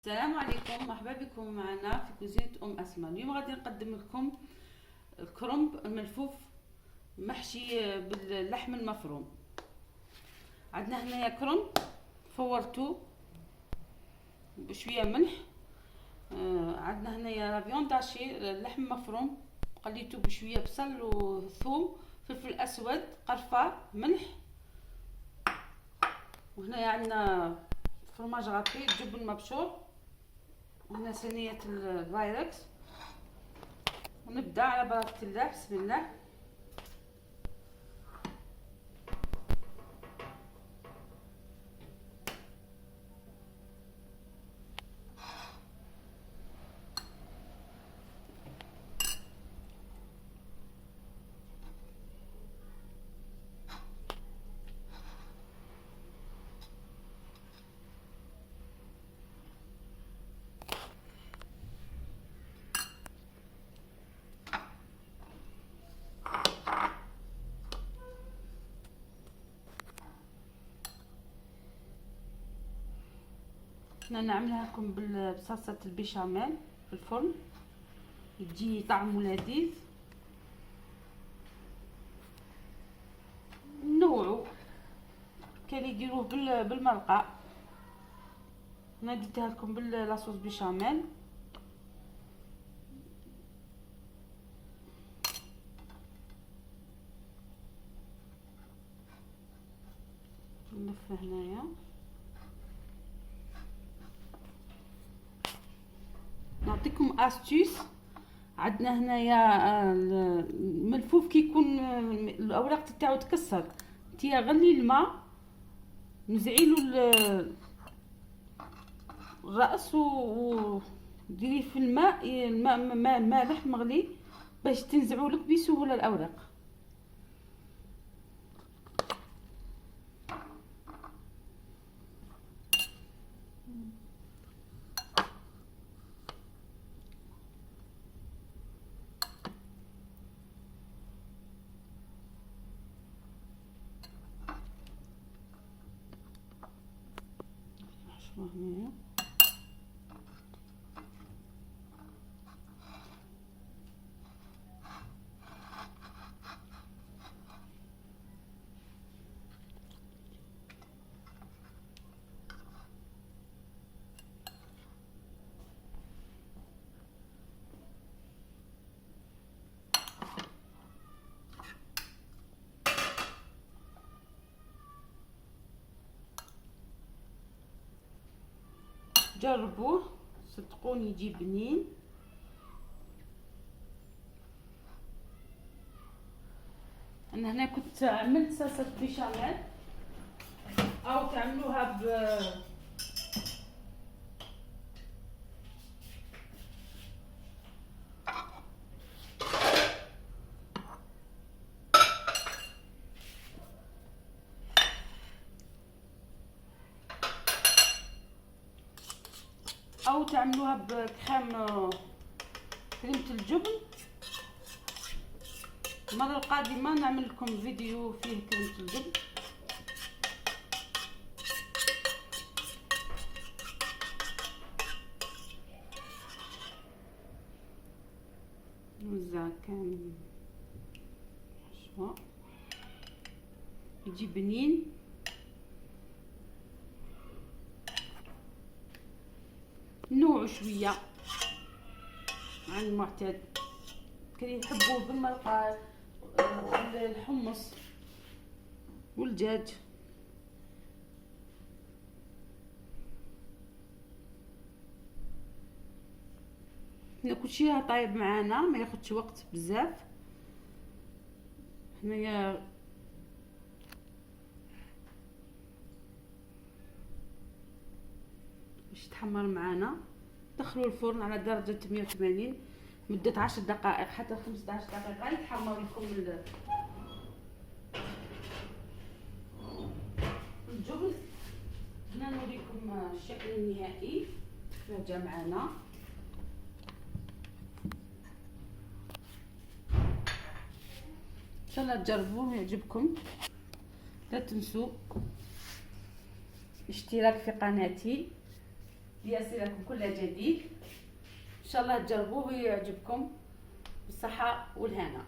السلام عليكم، مرحبا بكم معنا في كوزينة أسماء. اليوم غادي نقدم لكم الكرنب الملفوف محشي باللحم المفروم. عندنا هنايا كرنب فورتو بشويه ملح. عندنا هنايا فيون داشي اللحم مفروم قليته بشويه بصل وثوم فلفل اسود قرفه ملح. وهنايا عندنا فرماج غطي جبن مبشور. هنا صينية الفايركس. ونبدأ على بركة الله. بسم الله. احنا نعملها لكم بصلصة البيشاميل في الفرن، يجي طعمه لذيذ. نوعو كان يديروه بالمرقة. انا ديتها لكم باللاصوص بيشاميل. نلف هنايا. نعطيكم استيس. عندنا هنايا الملفوف كي يكون الاوراق تاعو تكسر، انتيا غلي الماء نزعيلو الراس وديريه في الماء مالح مغلي باش تنزعوا لك بسهوله الاوراق. هنا جربوه صدقوني يجي بنين. انا هنا كنت عملت صلصه بيشاميل او تعملوها او تعملوها كريمه الجبن. المره القادمه نعمل لكم فيديو فيه كريمه الجبن. نوزع كامل حشوه يجي بنين. نوع شويه عن المعتاد، كاين يحبوه بالمرقه الحمص والدجاج. هنا كلشي طايب معانا ما ياخدش وقت بزاف. هنايا باش يتحمر معانا دخلوا الفرن على درجه 180 مده 10 دقائق حتى 15 دقيقه يتحمر لكم الجبن. هنا نوريكم الشكل النهائي كيف جا معنا. ان شاء الله تجربوه يعجبكم. لا تنسوا الاشتراك في قناتي ليصلكم كل جديد. ان شاء الله تجربوه ويعجبكم، بالصحة والهنا.